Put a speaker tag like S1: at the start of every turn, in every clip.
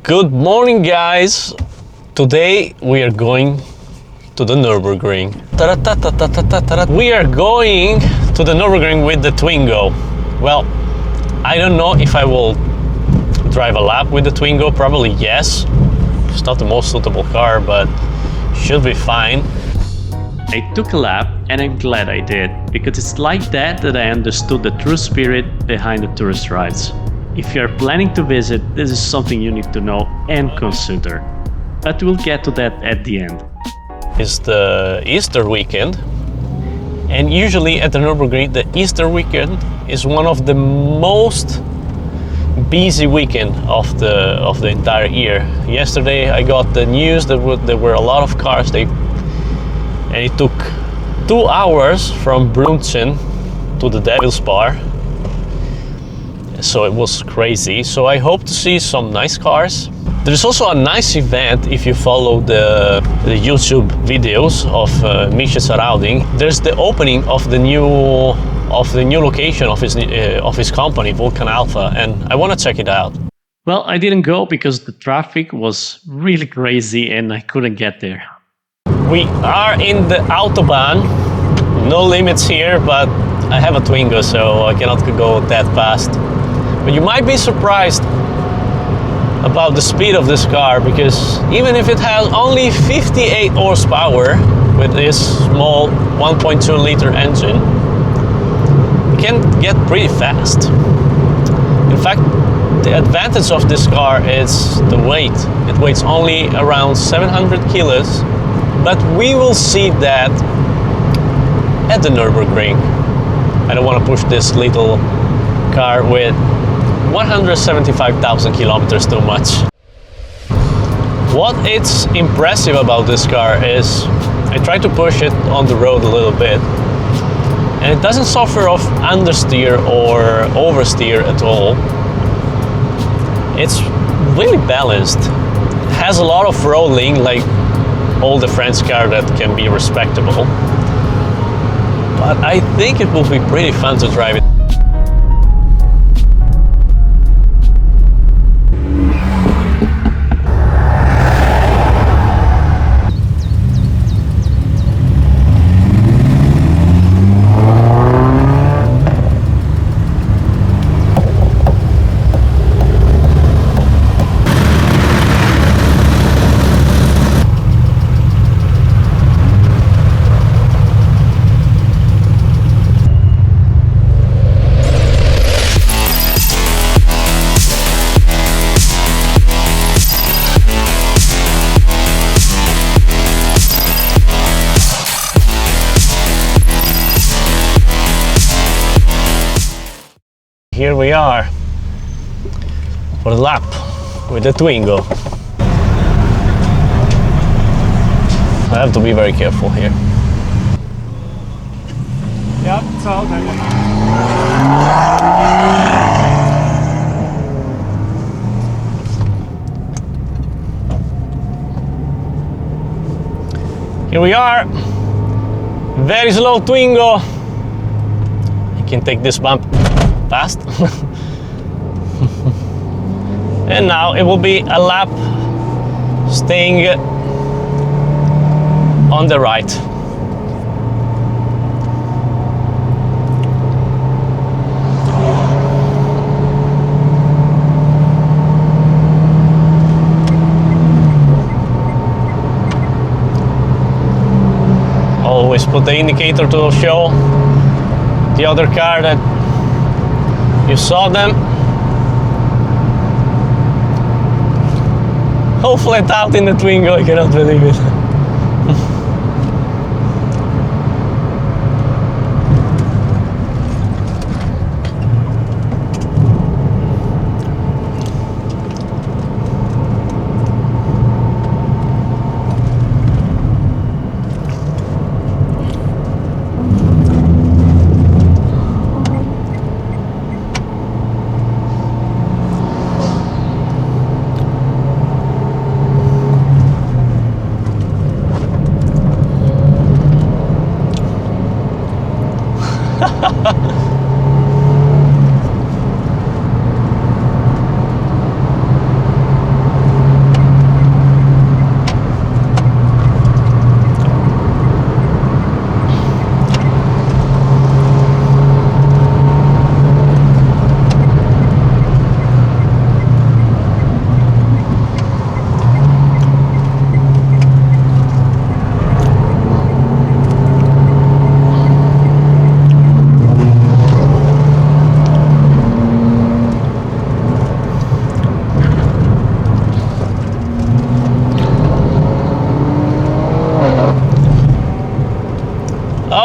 S1: Good morning, guys. Today we are going to the Nürburgring. We are going to the Nürburgring with the Twingo. Well, I don't know if I will drive a lap with the Twingo. Probably yes. It's not the most suitable car, but should be fine. I took a lap and I'm glad I did, because it's like that I understood the true spirit behind the tourist rides. If you are planning to visit, this is something you need to know and consider. But we'll get to that at the end. It's the Easter weekend, and usually at the Nürburgring, the Easter weekend is one of the most busy weekend of the entire year. Yesterday I got the news that there were a lot of cars, and it took 2 hours from Brunchen to the Devil's Bar. So it was crazy. So I hope to see some nice cars. There's also a nice event if you follow the YouTube videos of Misha Sarauding. There's the opening of the new location of his company, Vulcan Alpha, and I want to check it out. Well, I didn't go because the traffic was really crazy and I couldn't get there. We are in the Autobahn. No limits here, but I have a Twingo, so I cannot go that fast. But you might be surprised about the speed of this car, because even if it has only 58 horsepower with this small 1.2 liter engine, it can get pretty fast. In fact, the advantage of this car is the weight. It weighs only around 700 kilos, but we will see that at the Nürburgring. I don't want to push this little car with 175,000 kilometers too much. What is impressive about this car is I tried to push it on the road a little bit, and it doesn't suffer of understeer or oversteer at all. It's really balanced. It has a lot of rolling, like all the French cars that can be respectable. But I think it will be pretty fun to drive it. Here we are for the lap with the Twingo. I have to be very careful here.
S2: Ja, ciao, danke.
S1: Here we are. Very slow Twingo. You can take this bump fast. And now it will be a lap staying on the right. Always put the indicator to show the other car that you saw them. All flat out in the Twingo, I cannot believe it.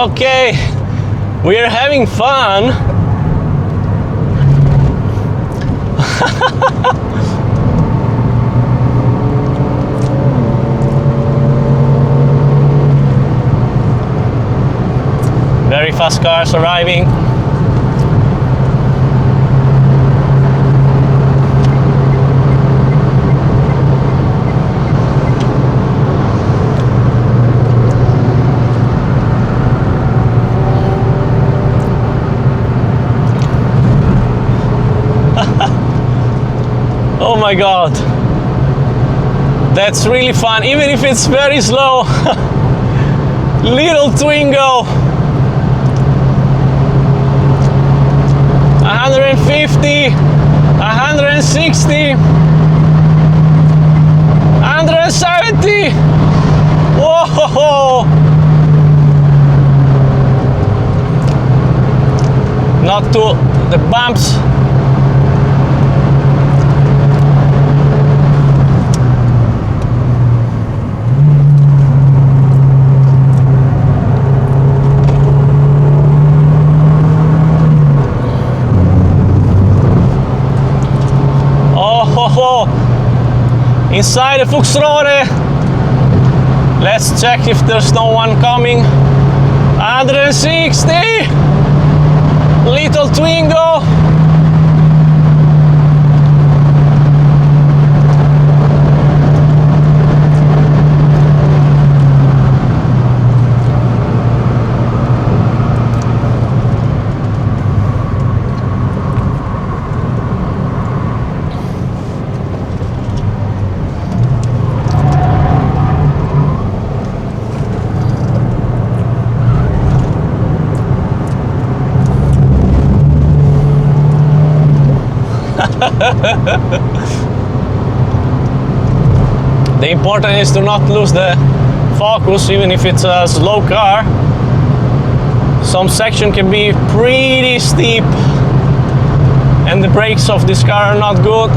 S1: Okay, we're having fun. Very fast cars arriving. Oh my god, that's really fun, even if it's very slow. Little Twingo. 150, 160, 170. Whoa! Not to the bumps. Inside the Fuchsrohre. Let's check if there's no one coming. 160. Little Twingo. The important is to not lose the focus, even if it's a slow car. Some section can be pretty steep and the brakes of this car are not good.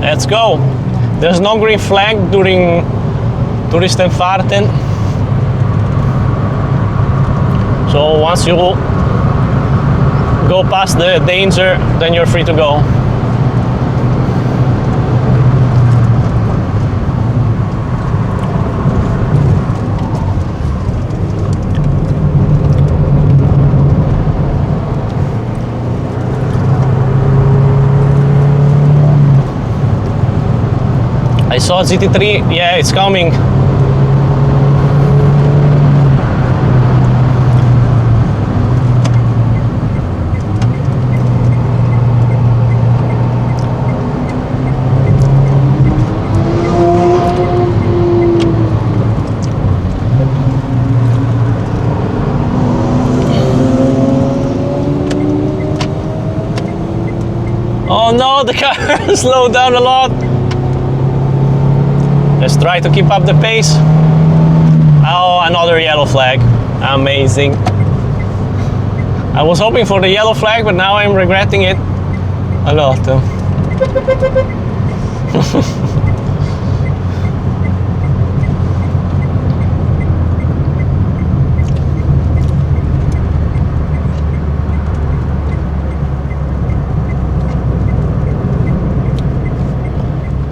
S1: Let's go. There's no green flag during Touristenfahrten. So once you go past the danger, then you're free to go. I saw GT3, yeah, it's coming. Oh no, the car slowed down a lot. Let's try to keep up the pace. Oh, another yellow flag. Amazing. I was hoping for the yellow flag, but now I'm regretting it a lot.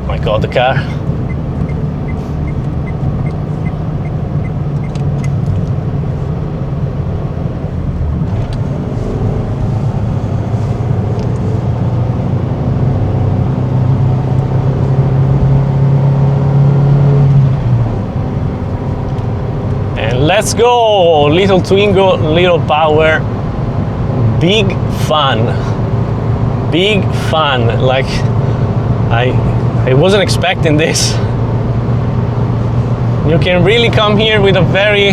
S1: My God, the car. Let's go! Little Twingo, little power, big fun. big fan. Like I wasn't expecting this. You can really come here with a very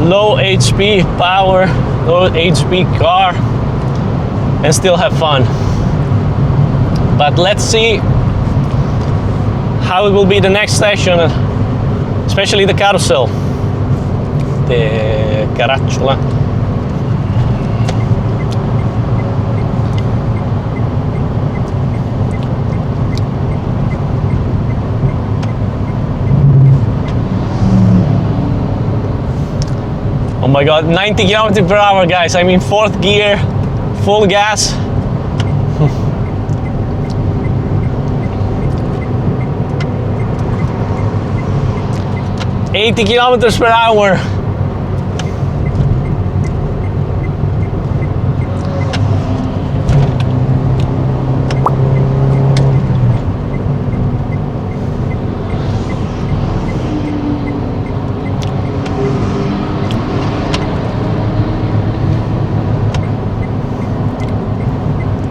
S1: low HP power, low HP car and still have fun. But let's see how it will be the next session, especially the carousel, the caracciola. Oh my god, 90 km per hour, guys. I'm in 4th gear, full gas. $80 kilometers per hour.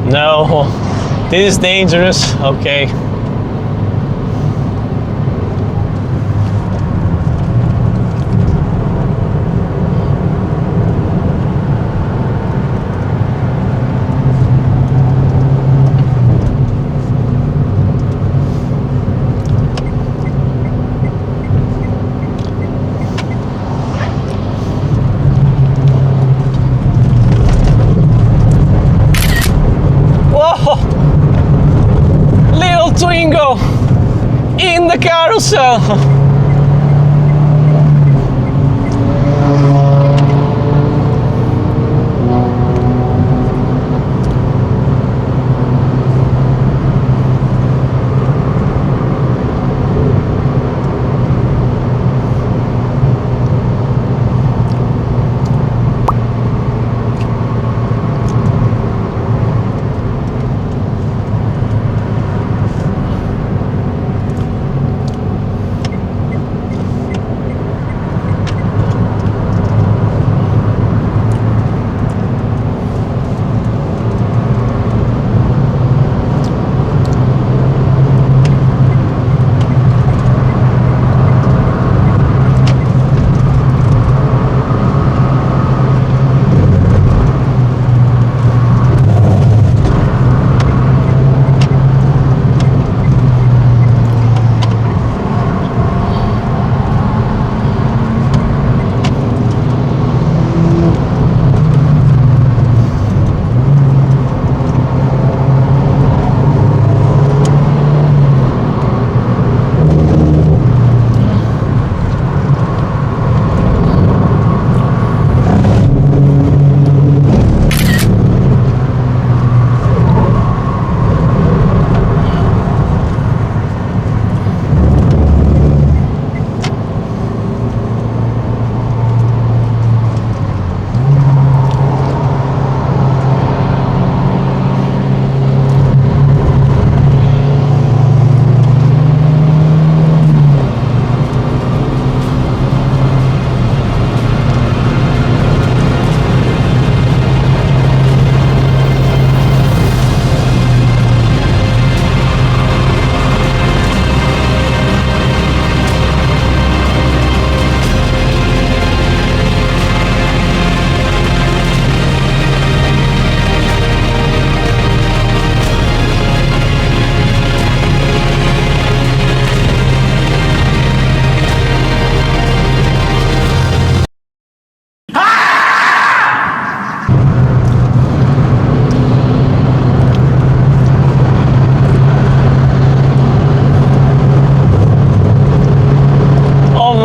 S1: No, this is dangerous. Okay. Little Twingo in the carousel.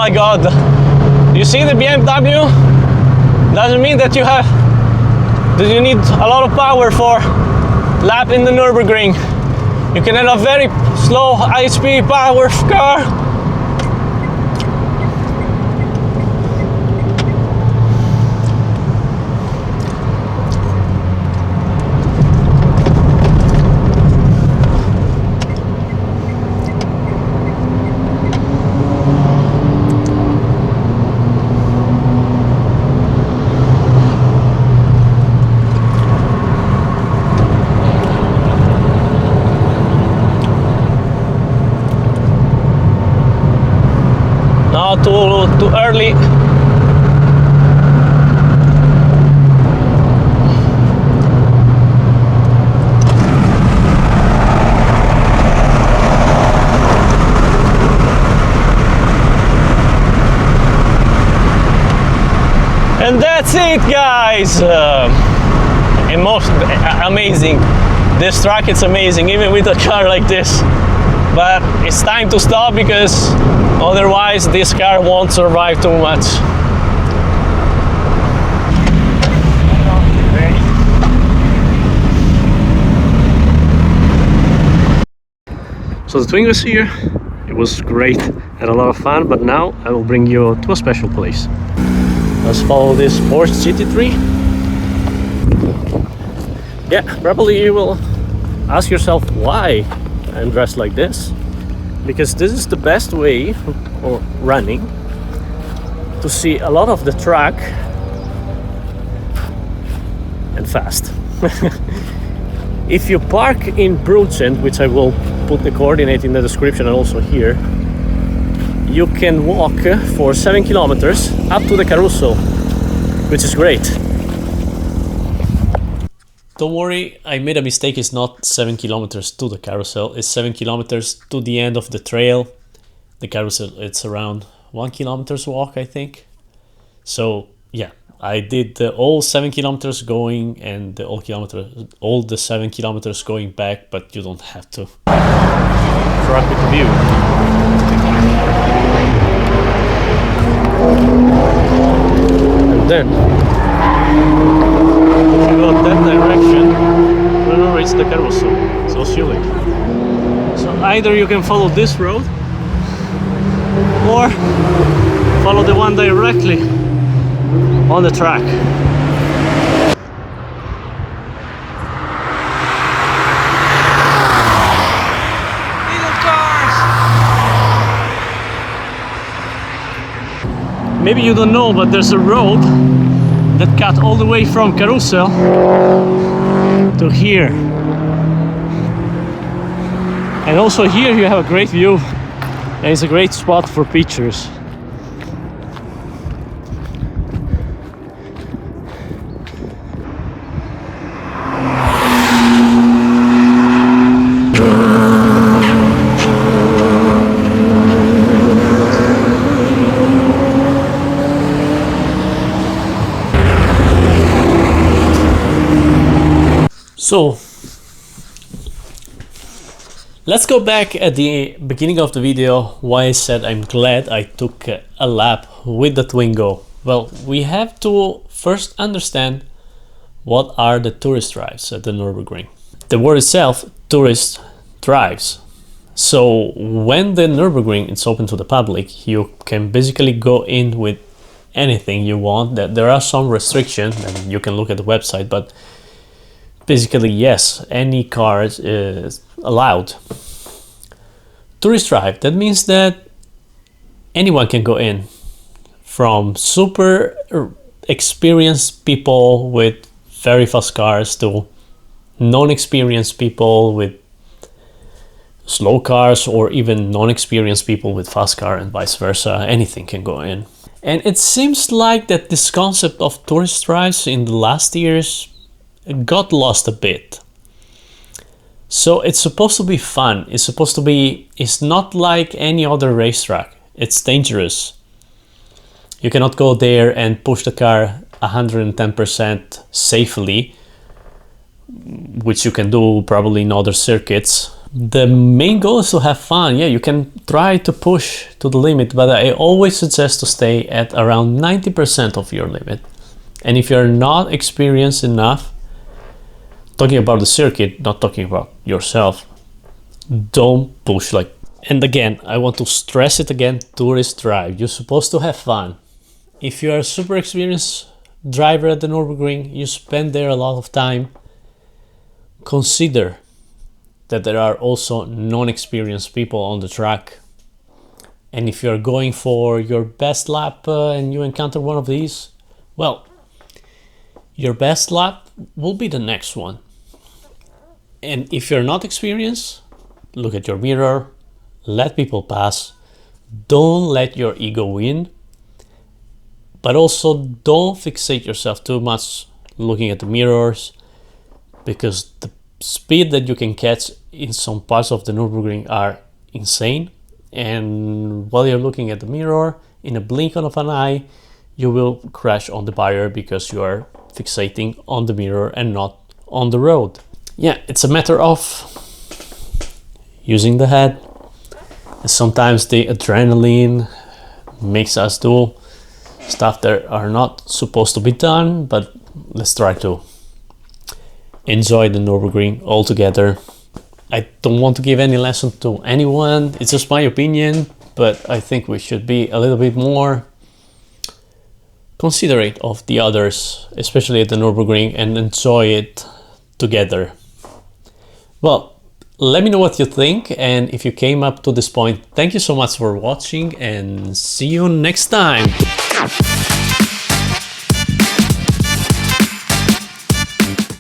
S1: my god, you see the BMW? Doesn't mean that you need a lot of power for lap in the Nürburgring. You can have a very slow high-speed power car. not too early. And that's it, guys. Amazing. This track is amazing, even with a car like this. But it's time to stop because otherwise this car won't survive too much. So the Twingo is here. It was great, had a lot of fun, but now I will bring you to a special place. Let's follow this Porsche GT3. Yeah, probably you will ask yourself why I'm dressed like this. Because this is the best way for running to see a lot of the track and fast. If you park in Bruggen, which I will put the coordinate in the description and also here, you can walk for 7 kilometers up to the carousel, which is great. Don't worry, I made a mistake. It's not 7 kilometers to the carousel, it's 7 kilometers to the end of the trail. The carousel, it's around 1 kilometers walk, I think. So yeah, I did all 7 kilometers going and all the 7 kilometers going back, but you don't have to. Track with the view. And then if you go that direction, you will reach the carousel. So chilling. So either you can follow this road or follow the one directly on the track. Maybe you don't know, but there's a road that cut all the way from Carousel to here. And also here you have a great view and it's a great spot for pictures. So let's go back at the beginning of the video why I said I'm glad I took a lap with the Twingo. Well, we have to first understand what are the tourist drives at the Nürburgring. The word itself, tourist drives. So when the Nürburgring is open to the public, you can basically go in with anything you want. That there are some restrictions and you can look at the website, but basically, yes, any car is allowed. Tourist drive, that means that anyone can go in, from super experienced people with very fast cars to non-experienced people with slow cars, or even non-experienced people with fast car, and vice versa. Anything can go in. And it seems like that this concept of tourist drives in the last years got lost a bit. So it's supposed to be fun. It's not like any other racetrack. It's dangerous. You cannot go there and push the car 110% safely, which you can do probably in other circuits. The main goal is to have fun. Yeah, you can try to push to the limit, but I always suggest to stay at around 90% of your limit. And if you're not experienced enough, talking about the circuit, not talking about yourself, don't push like. And again, I want to stress it again, tourist drive. You're supposed to have fun. If you're a super experienced driver at the Nürburgring, you spend there a lot of time, consider that there are also non-experienced people on the track. And if you're going for your best lap and you encounter one of these, well, your best lap will be the next one. And if you're not experienced, look at your mirror, let people pass, don't let your ego win, but also don't fixate yourself too much looking at the mirrors, because the speed that you can catch in some parts of the Nürburgring are insane. And while you're looking at the mirror, in a blink of an eye, you will crash on the barrier because you are fixating on the mirror and not on the road. Yeah, it's a matter of using the head. And sometimes the adrenaline makes us do stuff that are not supposed to be done, but let's try to enjoy the Nürburgring altogether. I don't want to give any lesson to anyone, it's just my opinion, but I think we should be a little bit more considerate of the others, especially at the Nürburgring, and enjoy it together. Well, let me know what you think, and if you came up to this point, thank you so much for watching, and see you next time.